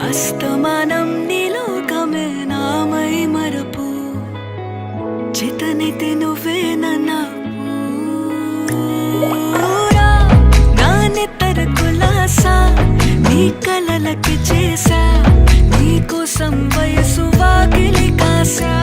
అస్తమానం నీలోకమే నామై మరపు చితనితే నువ్వే నన్నా నా నెత్తర కులాసా నీ కలలకి చేసా నీ కోసం వయసు వాకిలి కాసా